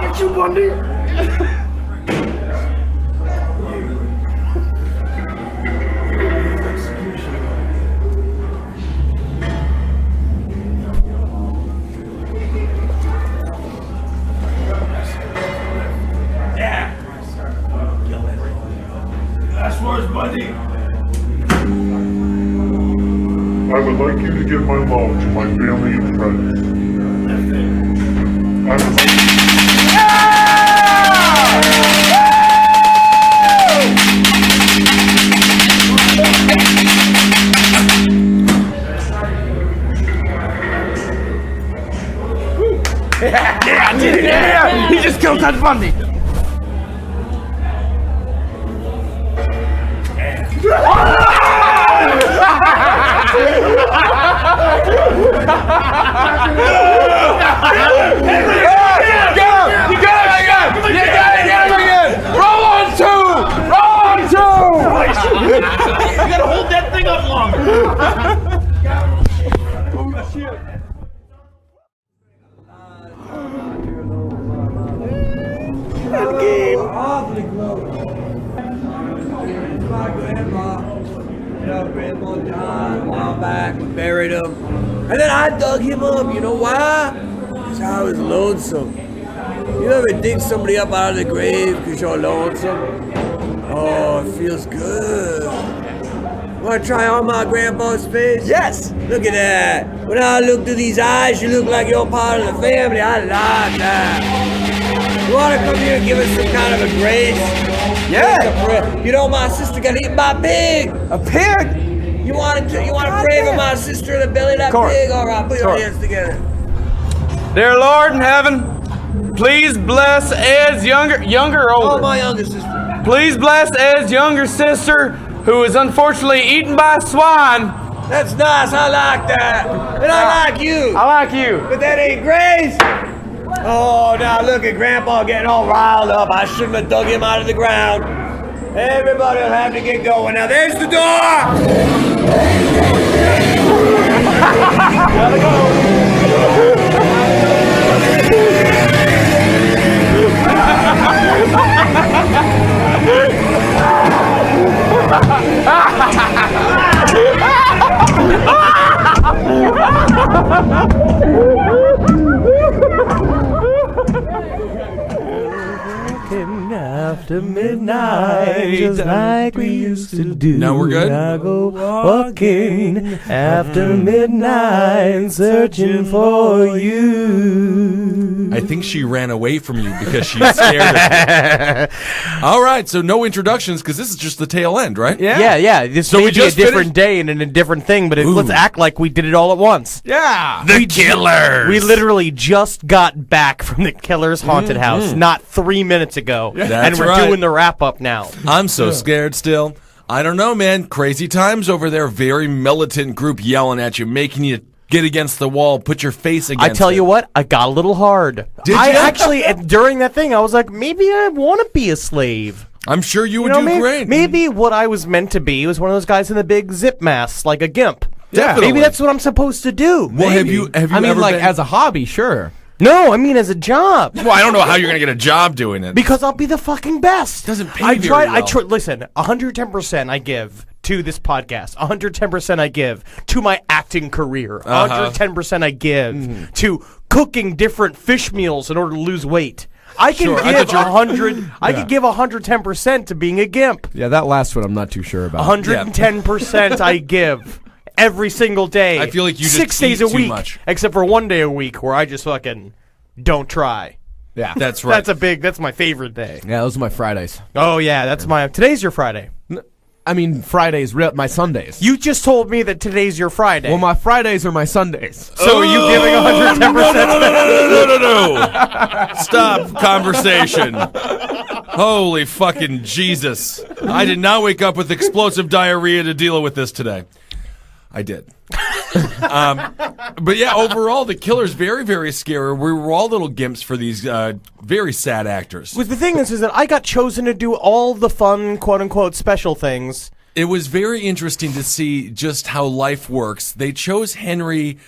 Get you, Bundy. Yeah. Last words, Bundy. I would like you to give my love to my family and friends. I would like Yeah, I did it! Yeah! He just killed Ted Bundy! You gotta hold that thing up long. Oh shit. That game awfully close. My grandma. You know, Grandpa died a while back. We buried him. And then I dug him up. You know why? Because I was lonesome. You ever dig somebody up out of the grave because you're lonesome? Oh, it feels good. Want to try on my grandpa's face? Yes. Look at that. When I look through these eyes, you look like you're part of the family. I like that. You want to come here and give us some kind of a grace? Yeah. You know, my sister got eaten by a pig. A pig? You want to pray for my sister in the belly of that pig? All right, put your hands together. Dear Lord in heaven, please bless Ed's younger or older? Oh, my younger sister. Please bless Ed's younger sister, who was unfortunately eaten by a swine. That's nice. I like that. And I like you. I like you. But that ain't grace. Oh, now look at Grandpa getting all riled up. I shouldn't have dug him out of the ground. Everybody will have to get going. Now, there's the door. Gotta go. After midnight, just like we used to do. Now we're good? I go walking after midnight, searching for you. I think she ran away from you because she's scared of you. All right, so no introductions because this is just the tail end, right? Yeah. This So may we be a just different finished- day and a different thing, but let's act like we did it all at once. Yeah. The Killers. We literally just got back from the Killers haunted house not 3 minutes ago, and That's we're right. doing the wrap up now. I'm so scared still. I don't know, man. Crazy times over there. Very militant group yelling at you, making you get against the wall, put your face I against tell it. you what, I got a little hard. Did I ya? actually, during that thing, I was like, maybe I want to be a slave. I'm sure you would know, do maybe, great. Maybe what I was meant to be was one of those guys in the big zip masks, like a gimp. Definitely. Maybe that's what I'm supposed to do. Well, have you I mean, ever like been... as a hobby, sure. No, I mean as a job. Well, I don't know how you're going to get a job doing it. Because I'll be the fucking best. Doesn't pay very well. Listen, 110% I give to this podcast. 110% I give to my acting career. 110% I give to cooking different fish meals in order to lose weight. I can Sure, I give thought 100. I could give 110% to being a gimp. Yeah, that last one I'm not too sure about. 110% I give every single day. I feel like you just 6 days eat a too week, much. except for 1 day a week where I just fucking don't try. Yeah. That's right. That's my favorite day. Yeah, those are my Fridays. Oh yeah, today's your Friday. I mean, Fridays, my Sundays. You just told me that today's your Friday. Well, my Fridays are my Sundays. So are you giving 110%? No. Stop conversation. Holy fucking Jesus. I did not wake up with explosive diarrhea to deal with this today. I did. But yeah, overall, the killer's very, very scary. We were all little gimps for these very sad actors. Well, the thing is that I got chosen to do all the fun, quote-unquote, special things. It was very interesting to see just how life works. They chose Henry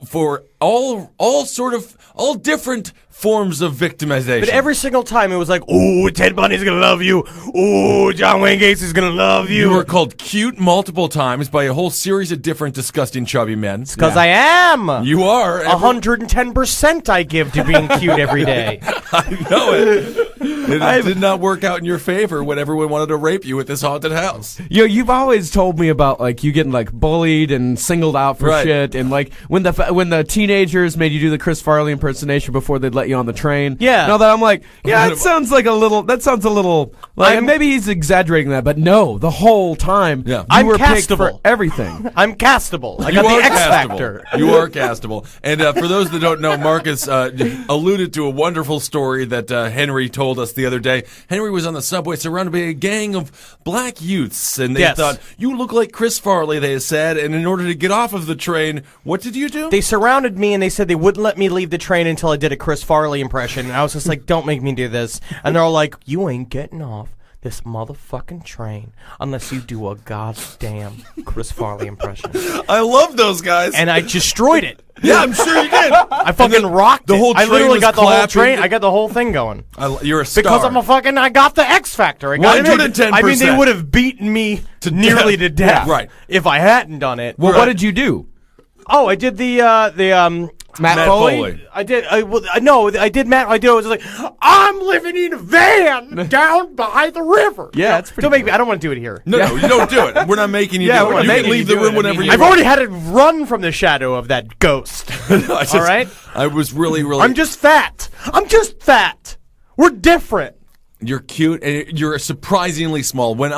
for all different forms of victimization. But every single time it was like, ooh, Ted Bundy's gonna love you. Ooh, John Wayne Gacy's gonna love you. You were called cute multiple times by a whole series of different disgusting chubby men. It's because I am. You are. 110% I give to being cute every day. I know it. It did not work out in your favor when everyone wanted to rape you at this haunted house. You've always told me about like you getting like bullied and singled out for shit, and like when the teenagers made you do the Chris Farley impersonation before they'd let you on the train. Yeah. Now that I'm like, that sounds a little like maybe he's exaggerating that, but no, the whole time you were picked for everything. I'm castable. I You got the are X castable. Factor. You are castable. And for those that don't know, Marcus alluded to a wonderful story that Henry told us the other day. Henry was on the subway surrounded by a gang of black youths, and they thought, you look like Chris Farley, they said, and in order to get off of the train, what did you do? They surrounded me and they said they wouldn't let me leave the train until I did a Chris Farley impression. And I was just like, don't make me do this. And they're all like, you ain't getting off this motherfucking train unless you do a goddamn Chris Farley impression. I love those guys. And I destroyed it. Yeah, I'm sure you did. I fucking rocked the whole it. I train literally was got the whole clapping. train. I got the whole thing going. You're a star. Because I got the X Factor. I got 110%. I mean, they would have beaten me nearly to death. Yeah, right. If I hadn't done it. Well, what did you do? Oh, I did the Matt Foley? I did. I did Matt. I was like, I'm living in a van down by the river. Yeah, that's pretty. Don't make me. I don't want to do it here. No, you don't do it. We're not making you do we're it. not You making can you leave the do room it. whenever you I've want. already had to run from the shadow of that ghost. All right. I was really. I'm just fat. We're different. You're cute and you're surprisingly small. When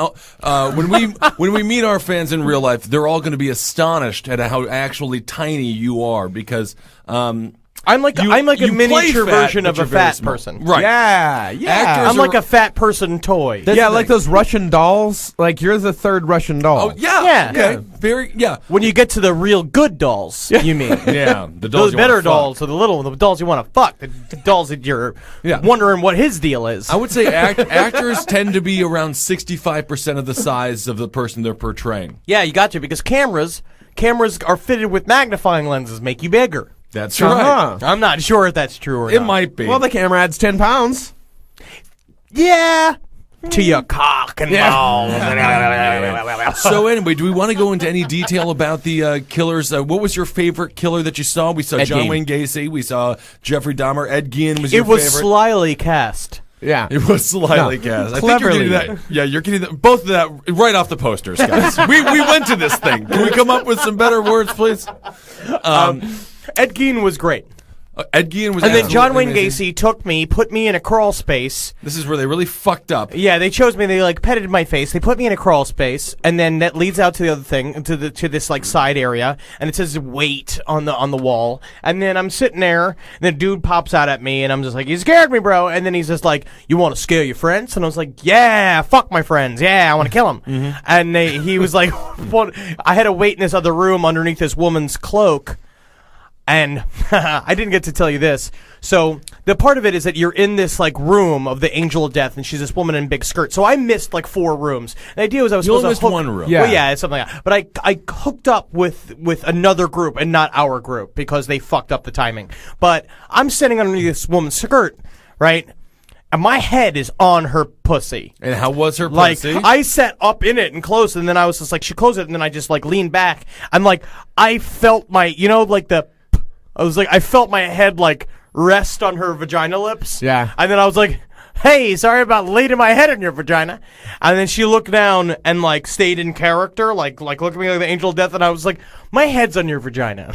we meet our fans in real life, they're all going to be astonished at how actually tiny you are because I'm like a you miniature play fat, version but of a you're very fat small. person. Right. Yeah. Actors I'm like a fat person toy. Yeah, like those Russian dolls. Like you're the third Russian doll. Oh yeah. Yeah. Okay. Very. Yeah. When you get to the real good dolls, you mean? Yeah. The dolls Those you better wanna fuck. dolls are the dolls you want to fuck. The dolls that you're wondering what his deal is. I would say actors tend to be around 65% of the size of the person they're portraying. Yeah, you got to because cameras are fitted with magnifying lenses, make you bigger. That's right. I'm not sure if that's true or not. It might be. Well, the camera adds 10 pounds. Yeah. To your cock and balls. So anyway, do we want to go into any detail about the killers? What was your favorite killer that you saw? We saw Ed John Gein. Wayne Gacy. We saw Jeffrey Dahmer. Ed Gein was your It was favorite. slyly cast. Yeah. It was slightly cast. I think you're Cleverly. getting that. Yeah, you're getting that, both of that right off the posters, guys. we went to this thing. Can we come up with some better words, please? Ed Gein was great. Ed Gein was And then John absolutely Wayne amazing. Gacy put me in a crawl space. This is where they really fucked up. Yeah, they chose me. They like petted my face. They put me in a crawl space, and then that leads out to the other thing, to this like side area, and it says "wait" on the wall. And then I'm sitting there, and the dude pops out at me, and I'm just like, "You scared me, bro." And then he's just like, "You want to scare your friends?" And I was like, "Yeah, fuck my friends. Yeah, I want to kill them." And he was like, I had to wait in this other room underneath this woman's cloak. And I didn't get to tell you this. So the part of it is that you're in this like room of the Angel of Death, and she's this woman in a big skirt. So I missed like 4 rooms. The idea was I was You supposed only to hook, missed 1 room. Yeah, well, yeah, something like that. But I hooked up with another group and not our group because they fucked up the timing. But I'm sitting underneath this woman's skirt, right? And my head is on her pussy. And how was her Like, pussy? I sat up in it and closed, and then I was just like, she closed it, and then I just like leaned back. I'm like, I felt my, I felt my head like rest on her vagina lips. Yeah. And then I was like, hey, sorry about laying my head in your vagina. And then she looked down and like stayed in character, like looked at me like the angel of death, and I was like, my head's on your vagina.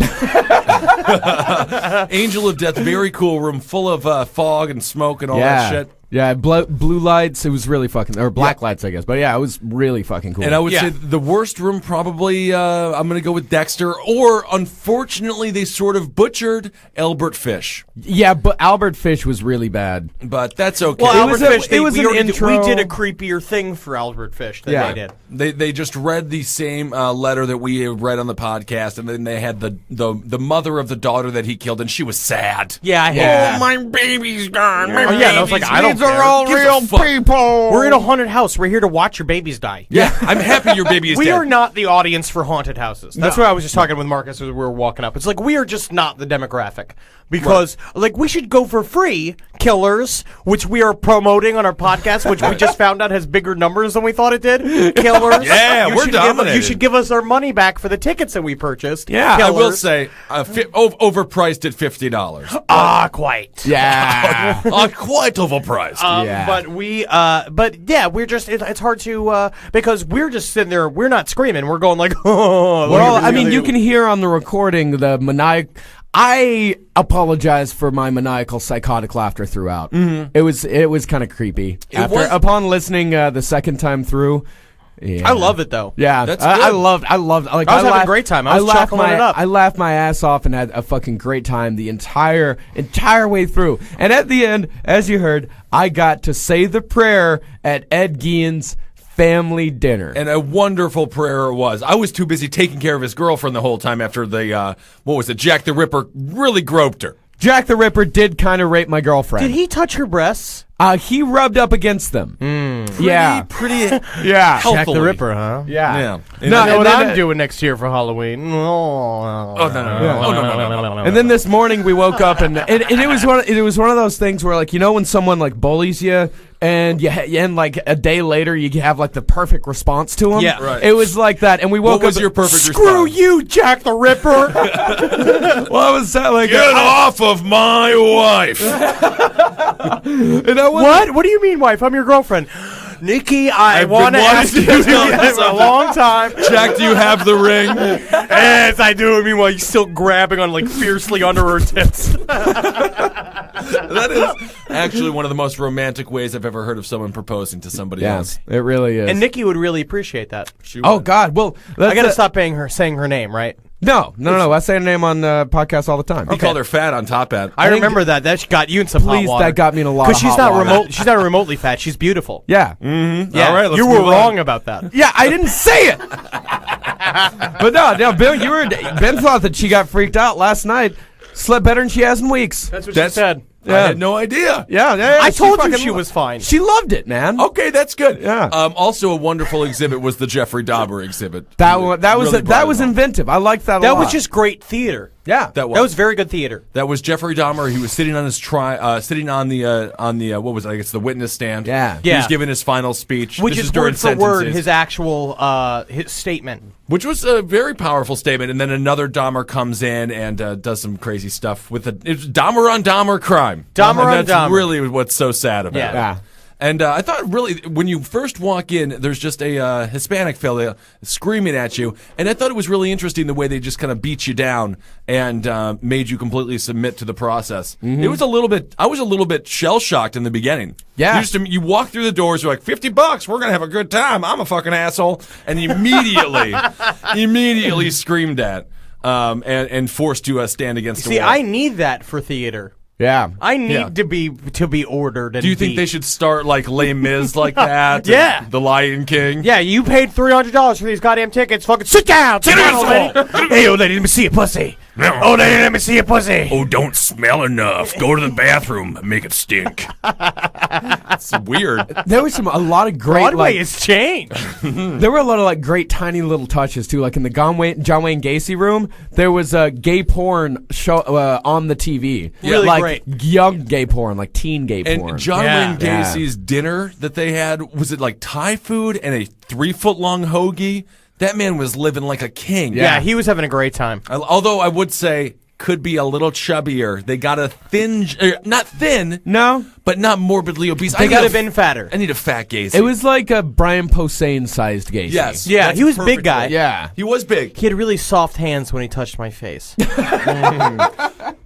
Angel of Death, very cool room full of fog and smoke and all that shit. Yeah, blue lights. It was really fucking, or black lights, I guess. But yeah, it was really fucking cool. And I would say the worst room probably, I'm going to go with Dexter, or unfortunately they sort of butchered Albert Fish. Yeah, but Albert Fish was really bad. But that's okay. Well, Albert Fish, it was an intro. We did a creepier thing for Albert Fish than they did. They just read the same letter that we read on the podcast, and then they had the mother of the daughter that he killed, and she was sad. Yeah. My baby's gone. My and I was like, I don't care. Are all real people. We're in a haunted house. We're here to watch your babies die. Yeah, I'm happy your baby is We dead. are not the audience for haunted houses. That's what I was just talking with Marcus as we were walking up. It's like we are just not the demographic. Because, like, we should go for free Killers, which we are promoting on our podcast, which we just found out has bigger numbers than we thought it did. Killers. Yeah, we're dominating. You should give us our money back for the tickets that we purchased. Yeah, Killers. I will say, overpriced at $50. Quite. Yeah. Quite overpriced. But we're just, it's hard to, because we're just sitting there, we're not screaming, we're going like, oh. Well, I mean, you can hear on the recording the I apologize for my maniacal, psychotic laughter throughout. Mm-hmm. It was kind of creepy. Upon listening the second time through. Yeah. I love it though. Yeah, that's good. I loved. Like, I was having a great time. I was chuckling it up. I laughed my ass off and had a fucking great time the entire way through. And at the end, as you heard, I got to say the prayer at Ed Gein's family dinner. And a wonderful prayer it was. I was too busy taking care of his girlfriend the whole time after the, Jack the Ripper really groped her. Jack the Ripper did kind of rape my girlfriend. Did he touch her breasts? He rubbed up against them. Pretty yeah. Jack the Ripper, huh? Yeah. You know what I'm doing next year for Halloween? No. And then this morning we woke up and it was one of those things where, like, you know, when someone like bullies you and like a day later you have like the perfect response to them. Yeah, right. It was like that, and we woke up. What was your perfect Screw response? you, Jack the Ripper! Well, I was like, get off of my wife. And what do you mean, wife? I'm your girlfriend. Nikki, I want to ask you for a long time. Jack, do you have the ring? Yes, I do. Meanwhile, you're still grabbing on like fiercely under her tits. That is actually one of the most romantic ways I've ever heard of someone proposing to somebody else. It really is. And Nikki would really appreciate that. Oh God! Well, I got to stop saying her name, right? No. I say her name on podcasts all the time. He called her fat on Top Hat. I remember that. That got you in some hot water. That got me in a lot. Because she's not remotely fat. She's beautiful. Yeah. Mm-hmm. Yeah. All right. Let's you were move wrong on. about that. Yeah, I didn't say it. But no, Bill, Ben thought that she got freaked out last night. Slept better than she has in weeks. That's what she said. I had no idea. Yeah. I told you she was fine. She loved it, man. Okay, that's good. Yeah. Also, a wonderful exhibit was the Jeffrey Dahmer exhibit. That was inventive. I liked that a lot. That was just great theater. Yeah, that was very good theater. That was Jeffrey Dahmer. He was sitting on his sitting on the what was it? I guess the witness stand. Yeah. He was giving his final speech, which this is during word for word sentences. his actual his statement. Which was a very powerful statement, and then another Dahmer comes in and does some crazy stuff with it's Dahmer on Dahmer crime. Dahmer on that's Dahmer. really what's so sad about it. Yeah. And I thought really, when you first walk in, there's just a Hispanic fella screaming at you, and I thought it was really interesting the way they just kind of beat you down and made you completely submit to the process. Mm-hmm. It was I was a little bit shell shocked in the beginning. Yeah. You walk through the doors, you're like, $50, we're gonna have a good time. I'm a fucking asshole, and immediately screamed at and forced to stand against the See, wall. I need that for theater. Yeah. I need to be ordered. And Do you think they should start like Les Mis like that? Yeah. The Lion King. Yeah, you paid $300 for these goddamn tickets. Fucking sit down, lady. Hey, old lady, let me see your pussy. Old lady, let me see your pussy. Oh, don't smell enough. Go to the bathroom and make it stink. It's weird. There was a lot of great Broadway has changed. There were a lot of great tiny little touches too. Like in the John Wayne Gacy room, there was a gay porn show on the TV. Really like great. Young gay porn, like teen gay porn. And John Wayne Gacy's dinner that they had, was it like Thai food and a 3-foot-long hoagie? That man was living like a king. Yeah, he was having a great time. Although I would say could be a little chubbier. They got a thin, not thin, No, but not morbidly obese. They gotta have been fatter. I need a fat Gacy. it was like a Brian Posehn-sized Gacy. Yes. Yeah, that's he was a big perfect guy. way. Yeah. He was big. He had really soft hands when he touched my face.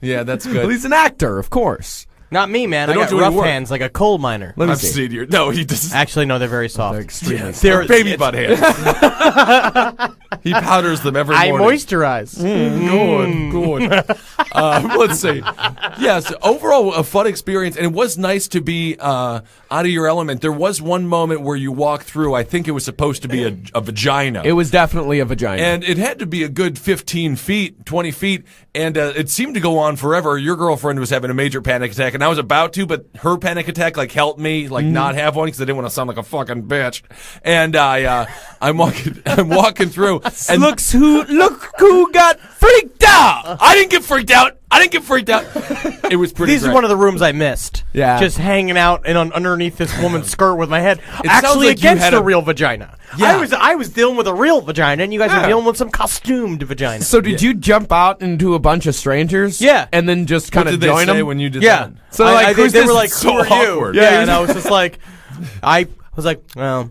Yeah, that's Well, good. he's an actor, of course. Not me, man. They I don't got do any rough work. hands like a coal miner. Let me I've see. seen your. No, he does. Actually, no, they're very soft. They're extremely They're baby butt hands. He powders them every I morning. moisturize. Good. Let's see. Yes, overall a fun experience, and it was nice to be out of your element. There was one moment where you walked through. I think it was supposed to be a vagina. It was definitely a vagina. And it had to be a good 15 feet, 20 feet, and it seemed to go on forever. Your girlfriend was having a major panic attack, and I was about to, but her panic attack helped me not have one because I didn't want to sound like a fucking bitch. And I'm walking through, and look who got freaked out. I didn't get freaked out. It was pretty. These great. are one of the rooms I missed. Yeah. Just hanging out and underneath this woman's skirt with my head sounds actually like you against had a a- real vagina. Yeah. I was dealing with a real vagina, and you guys Yeah. were dealing with some costumed vagina. So did you jump out into a bunch of strangers? Yeah. And then just What kind of did they join say them? when you did Yeah. that? So they who's were this? like, So "Who are you?" awkward. Yeah, and I was just like, I was like, well,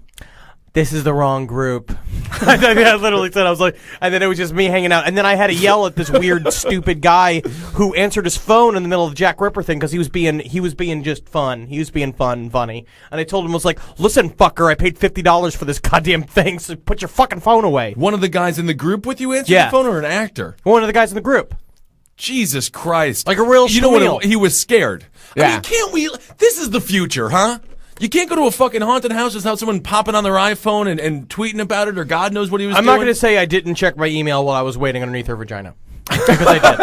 this is the wrong group. I literally said, I was like, and then it was just me hanging out, and then I had to yell at this weird, stupid guy who answered his phone in the middle of the Jack Ripper thing because he was being just fun. He was being fun and funny, and I told him, I was like, listen, fucker, I paid $50 for this goddamn thing, so put your fucking phone away. One of the guys in the group with you answered Yeah. the phone, or an actor? One of the guys in the group. Jesus Christ! Like a real You know schmeel. what? He was scared. I Yeah. mean, can't we? This is the future, huh? You can't go to a fucking haunted house without someone popping on their iPhone and tweeting about it, or God knows what he was I'm doing. not going to say I didn't check my email while I was waiting underneath her vagina. Because I did.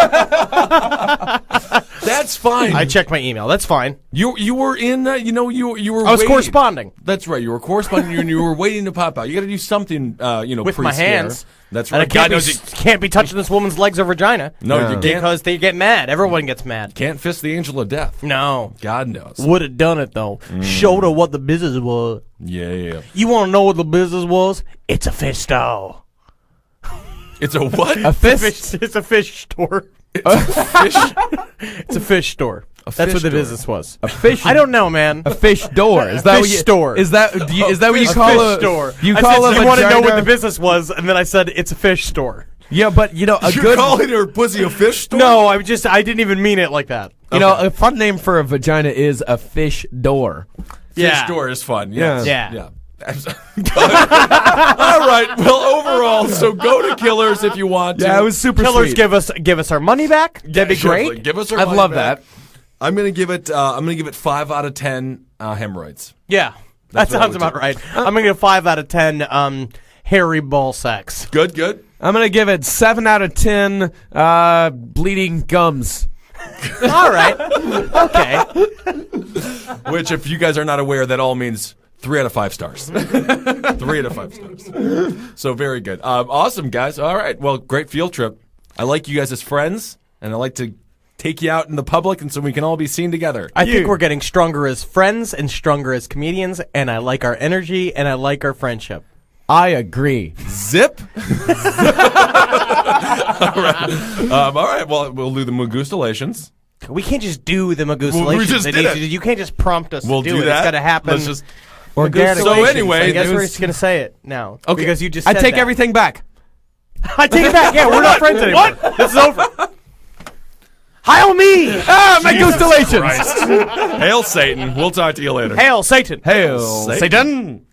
That's fine. I checked my email. That's fine. You were in. You were. I was waiting. corresponding. That's right. You were corresponding, and you were waiting to pop out. You got to do something. With my pre-scare. hands. That's And right. I can't, God be, knows can't be touching this woman's legs or vagina. No, you can't. Because they get mad. Everyone gets mad. Can't fist the angel of death. No. God knows. Would have done it, though. Showed her what the business was. Yeah. You want to know what the business was? It's a fish store. It's a what? A fist? It's a fish store. Fish. It's a fish store. That's fish what the store. business was. A fish? I don't know, man. A fish door. Is that Fish what you, store. Is that is that what you A call fish a store. You I call said, a you want to know what vagina- the business was, and then I said it's a fish store. Yeah, but a You're good calling her pussy a fish store? No, I didn't even mean it like that. a fun name for a vagina is a fish door. Fish store is fun. Yes. Yeah. All right. Well, overall, so go to Killers if you want to. Yeah, it was super Killers sweet. give us our money back. That'd be Definitely. great. Give us our I'd money love back. that. I'm gonna give it 5 out of 10 hemorrhoids. Yeah, that That's what I sounds would about do. right. I'm gonna give 5 out of 10. Hairy ball sex. Good. I'm gonna give it 7 out of 10. Bleeding gums. All right. Okay. Which, if you guys are not aware, that all means 3 out of 5 stars. 3 out of 5 stars. So very good. Awesome, guys. All right. Well, great field trip. I like you guys as friends, and I like to take you out in the public, and so we can all be seen together. I think we're getting stronger as friends and stronger as comedians, and I like our energy and I like our friendship. I agree. Zip. All right. Well, we'll do the Magustalations. We can't just do the Magustalations. Well, we just did it. You can't just prompt us We'll to do do it. that. It's got to happen. Let's just. Organic. So anyway, I guess it we're was- just gonna say it now. Okay. Because you just I said take that. everything back. I take it back. Yeah, we're not friends anymore. What? This is over. Heil me! Ah, Magustalations. Christ. Hail Satan. We'll talk to you later. Hail Satan! Hail Satan.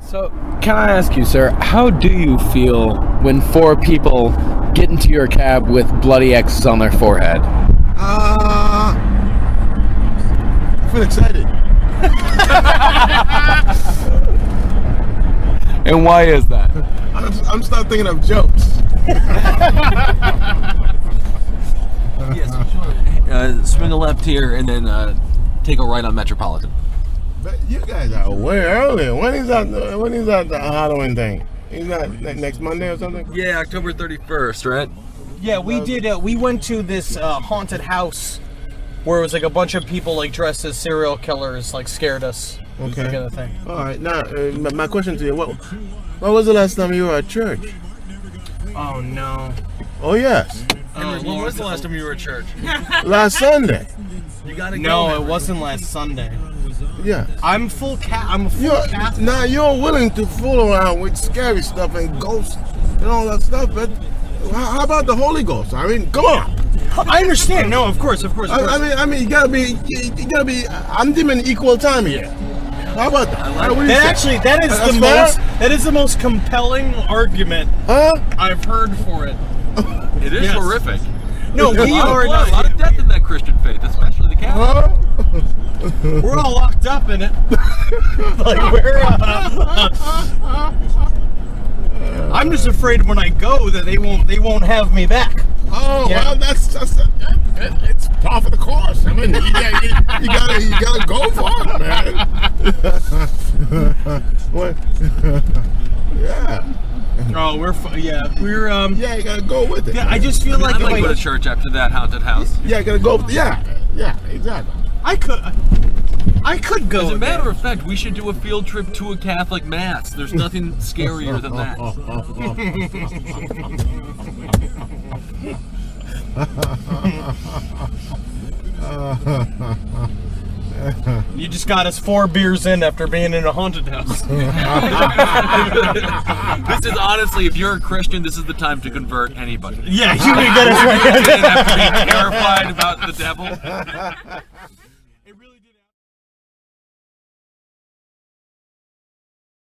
So, can I ask you, sir, how do you feel when 4 people get into your cab with bloody X's on their forehead? I feel excited. And why is that? I'm starting thinking of jokes. Yes. Swing a left here and then take a right on Metropolitan. But you guys are way early. When is that the Halloween thing? Is that next Monday or something? Yeah, October 31st, right? Yeah, we did. We went to this haunted house where it was like a bunch of people like dressed as serial killers, like scared us. Okay. Kind of thing. All right. Now, my question to you: What was the last time you were at church? Oh no. Oh yes. Henry, when was the last time you were at church? Last Sunday. You gotta go. No, Henry. it wasn't last Sunday. Yeah. I'm a full Catholic. Now you're willing to fool around with scary stuff and ghosts and all that stuff, but how about the Holy Ghost? I mean, come on. I understand. No, of course. I mean, you gotta be. I'm demanding equal time here. How about that? That is the most compelling argument I've heard for it. It is horrific. No, we are a lot of death in that Christian faith, especially the Catholic. We're all locked up in it. Like I'm just afraid when I go that they won't have me back. Oh, well, it's par for the course. I mean, you gotta go for it, man. What? Yeah. Oh, we're you gotta go with it. Yeah, I just feel like I'd like to go to church after that haunted house. Yeah, gotta go. Yeah, exactly. I could go. As a matter of fact, we should do a field trip to a Catholic mass. There's nothing scarier than that. You just got us 4 beers in after being in a haunted house. This is honestly, if you're a Christian, this is the time to convert anybody. Yeah, you can get us right. You didn't have to be terrified about the devil. It really did.